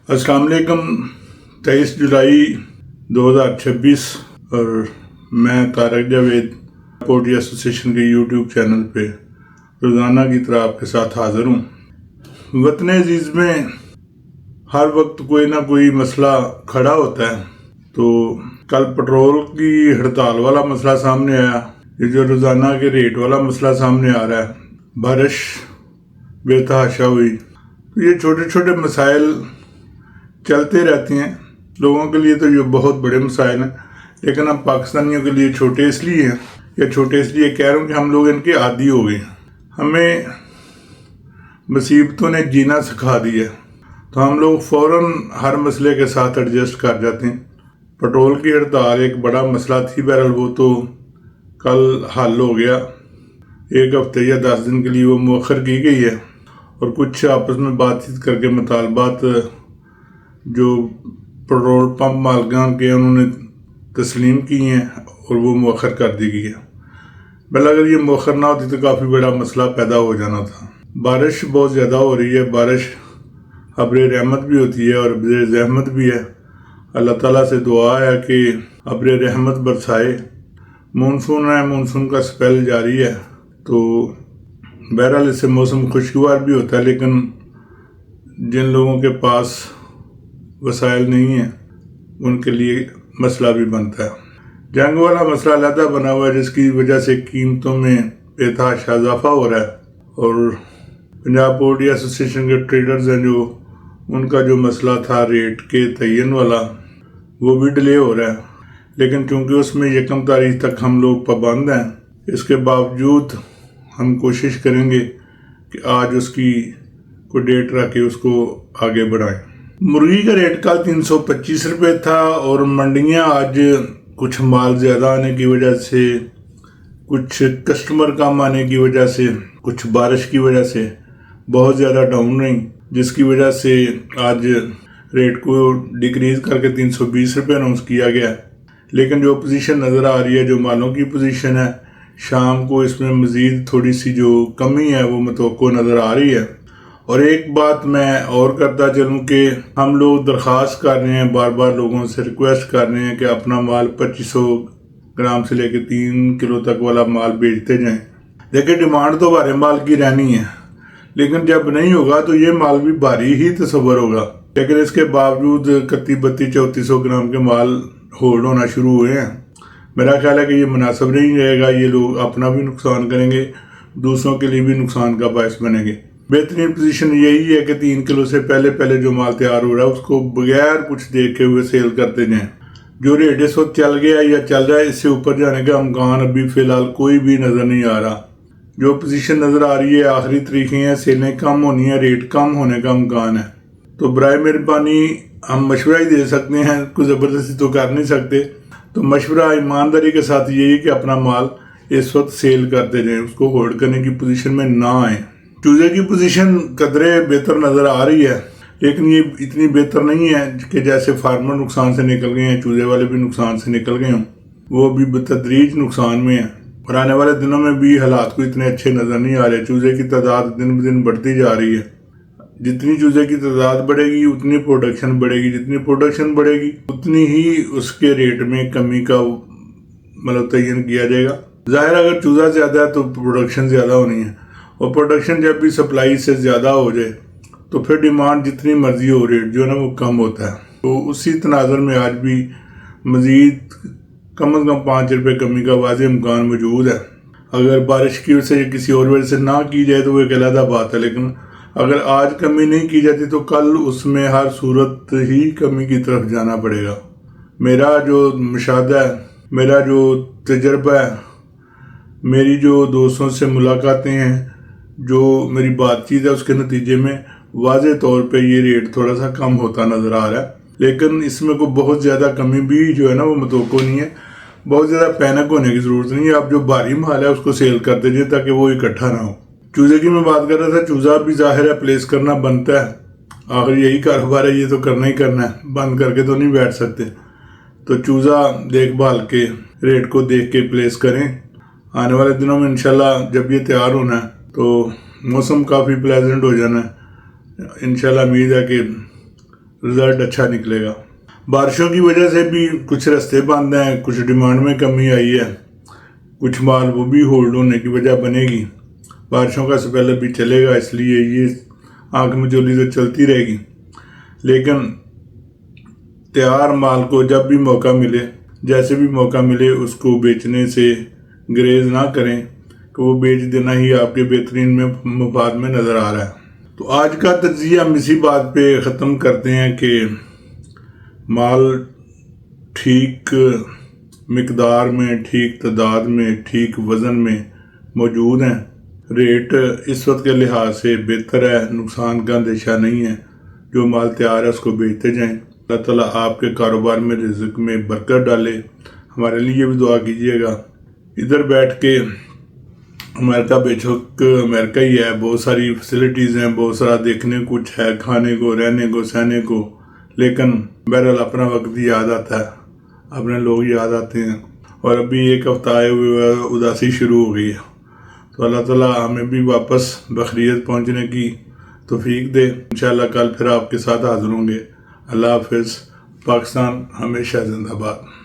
अस्सलाम वालेकुम। 23 जुलाई 2026 और मैं तारक जावेद पोल्ट्री एसोसिएशन के यूट्यूब चैनल पे रोज़ाना की तरह आपके साथ हाज़िर हूँ। वतन अजीज़ में हर वक्त कोई ना कोई मसला खड़ा होता है। तो कल पेट्रोल की हड़ताल वाला मसला सामने आया, ये जो रोज़ाना के रेट वाला मसला सामने आ रहा है, बारिश बेतहाशा हुई। तो ये छोटे छोटे मसाइल चलते रहते हैं। लोगों के लिए तो ये बहुत बड़े मसाइल हैं, लेकिन हम पाकिस्तानियों के लिए छोटे इसलिए हैं, या छोटे इसलिए कह रहा हूँ कि हम लोग इनके आदी हो गए। हमें मुसीबतों ने जीना सिखा दिया, तो हम लोग फ़ौरन हर मसले के साथ एडजस्ट कर जाते हैं। पेट्रोल की हड़ताल एक बड़ा मसला थी, बहरहाल वो तो कल हल हो गया। 1 हफ्ते या 10 दिन के लिए वो मुअख्खर की गई है और कुछ आपस में बातचीत करके मुतालबात जो पेट्रोल पंप मालिकान के उन्होंने तस्लीम की हैं और वो मुअख्खर कर दी गई है। बल्कि अगर ये मुअख्खर ना होती तो काफ़ी बड़ा मसला पैदा हो जाना था। बारिश बहुत ज़्यादा हो रही है, बारिश अब्र रहमत भी होती है और अब्र ज़हमत भी है। अल्लाह ताला से दुआ है कि अब्र रहमत बरसाए। मानसून है, मानसून का स्पेल जारी है, तो बहरहाल इससे मौसम खुशगवार भी होता है। लेकिन जिन लोगों के पास वसाइल नहीं है उनके लिए मसला भी बनता है। जंग वाला मसला अलहदा बना हुआ है, जिसकी वजह से कीमतों में बेतहाशा इजाफा हो रहा है। और पंजाब पोल्ट्री एसोसिएशन के ट्रेडर्स हैं जो, उनका जो मसला था रेट के तयन वाला, वो भी डिले हो रहा है। लेकिन चूँकि उसमें 1 तारीख तक हम लोग पाबंद हैं, इसके बावजूद हम कोशिश करेंगे कि आज उसकी कोई डेट रख के उसको आगे बढ़ाएं। मुर्गी का रेट कल 325 रुपये था और मंडियां आज कुछ माल ज़्यादा आने की वजह से, कुछ कस्टमर कम आने की वजह से, कुछ बारिश की वजह से बहुत ज़्यादा डाउन रही, जिसकी वजह से आज रेट को डिक्रीज़ करके 320 रुपये अनाउंस किया गया। लेकिन जो पोजीशन नज़र आ रही है, जो मालों की पोजीशन है, शाम को इसमें मज़ीद थोड़ी सी जो कमी है वो मुतवक्को नज़र आ रही है। और एक बात मैं और करता चलूँ कि हम लोग दरख्वास्त कर रहे हैं, बार बार लोगों से रिक्वेस्ट कर रहे हैं कि अपना माल 2500 ग्राम से लेकर 3 किलो तक वाला माल बेचते जाएं। देखिए, डिमांड तो भारी माल की रहनी है, लेकिन जब नहीं होगा तो ये माल भी भारी ही तस्वर होगा। लेकिन इसके बावजूद 31-32-3400 ग्राम के माल होल्ड होना शुरू हुए हैं। मेरा ख्याल है कि ये मुनासिब नहीं रहेगा। ये लोग अपना भी नुकसान करेंगे, दूसरों के लिए भी नुकसान का बायस बनेंगे। बेहतरीन पोजीशन यही है कि 3 किलो से पहले जो माल तैयार हो रहा है उसको बगैर कुछ देखे हुए सेल करते जाएं। जो रेट इस वक्त चल गया या चल रहा है, इससे ऊपर जाने का इम्कान अभी फ़िलहाल कोई भी नज़र नहीं आ रहा। जो पोजीशन नज़र आ रही है, आखिरी तरीके हैं, सेलें कम होनी है, रेट कम होने का इम्कान है। तो बराए मेहरबानी हम मशवरा ही दे सकते हैं, कोई ज़बरदस्ती तो कर नहीं सकते। तो मशवरा ईमानदारी के साथ यही है कि अपना माल इस वक्त सेल करते जाएँ, उसको होल्ड करने की पोजीशन में ना आए। चूजे की पोजीशन कदरे बेहतर नज़र आ रही है, लेकिन ये इतनी बेहतर नहीं है कि जैसे फार्मर नुकसान से निकल गए हैं, चूजे वाले भी नुकसान से निकल गए हों। वो भी बतदरीज नुकसान में है और आने वाले दिनों में भी हालात को इतने अच्छे नज़र नहीं आ रहे। चूजे की तादाद दिन ब दिन बढ़ती जा रही है। जितनी चूजे की तादाद बढ़ेगी उतनी प्रोडक्शन बढ़ेगी, जितनी प्रोडक्शन बढ़ेगी उतनी ही उसके रेट में कमी का मतलब तयन किया जाएगा। ज़ाहिर अगर चूज़ा ज़्यादा है तो प्रोडक्शन ज़्यादा होनी है, और प्रोडक्शन जब भी सप्लाई से ज़्यादा हो जाए तो फिर डिमांड जितनी मर्जी हो, रेट जो है ना वो कम होता है। तो उसी तनाज़ुर में आज भी मज़ीद कम से कम 5 रुपये कमी का वाज़ेह इम्कान मौजूद है। अगर बारिश की वजह से किसी और वजह से ना की जाए तो वो एक अलग बात है, लेकिन अगर आज कमी नहीं की जाती तो कल उसमें हर सूरत ही कमी की तरफ जाना पड़ेगा। मेरा जो मुशाहदा है, मेरा जो तजर्बा है, मेरी जो दोस्तों से मुलाकातें हैं, जो मेरी बातचीत है, उसके नतीजे में वाज़े तौर पे ये रेट थोड़ा सा कम होता नज़र आ रहा है। लेकिन इसमें कोई बहुत ज़्यादा कमी भी जो है ना वो मुतवक्को नहीं है। बहुत ज़्यादा पैनिक होने की ज़रूरत नहीं है। आप जो भारी माल है उसको सेल कर दीजिए ताकि वो इकट्ठा ना हो। चूज़े की मैं बात कर रहा था, चूज़ा भी ज़ाहिर है प्लेस करना बनता है, आखिर यही कारोबार है, ये तो करना ही करना है, बंद करके तो नहीं बैठ सकते। तो चूज़ा देखभाल के रेट को देख के प्लेस करें। आने वाले दिनों में इंशाल्लाह जब ये तैयार होना है तो मौसम काफ़ी प्लेजेंट हो जाना है। इंशाल्लाह उम्मीद है कि رزلٹ اچھا نکلے گا۔ بارشوں کی وجہ سے بھی کچھ رستے بند ہیں، کچھ ڈیمانڈ میں کمی آئی ہے، کچھ مال وہ بھی ہولڈ ہونے کی وجہ بنے گی۔ بارشوں کا سپیل بھی چلے گا، اس لیے یہ آنکھ مچولی تو چلتی رہے گی، لیکن تیار مال کو جب بھی موقع ملے، جیسے بھی موقع ملے، اس کو بیچنے سے گریز نہ کریں کہ وہ بیچ دینا ہی آپ کے بہترین میں مفاد میں نظر آ رہا ہے۔ تو آج کا تجزیہ ہم اسی بات پہ ختم کرتے ہیں کہ مال ٹھیک مقدار میں، ٹھیک تعداد میں، ٹھیک وزن میں موجود ہیں، ریٹ اس وقت کے لحاظ سے بہتر ہے، نقصان کا اندیشہ نہیں ہے۔ جو مال تیار ہے اس کو بیچتے جائیں۔ اللہ تعالیٰ آپ کے کاروبار میں، رزق میں برکت ڈالے۔ ہمارے لیے بھی دعا کیجیے گا۔ ادھر بیٹھ کے امریکہ بے شک امریکہ ہی ہے، بہت ساری فیسلٹیز ہیں، بہت سارا دیکھنے کچھ ہے، کھانے کو، رہنے کو، سہنے کو، لیکن بہرحال اپنا وقت یاد آتا ہے، اپنے لوگ یاد آتے ہیں، اور ابھی ایک ہفتہ آئے ہوئے اداسی شروع ہو گئی ہے۔ تو اللہ تعالیٰ ہمیں بھی واپس بخیریت پہنچنے کی توفیق دے۔ انشاءاللہ کل پھر آپ کے ساتھ حاضر ہوں گے۔ اللہ حافظ۔ پاکستان ہمیشہ زندہ باد۔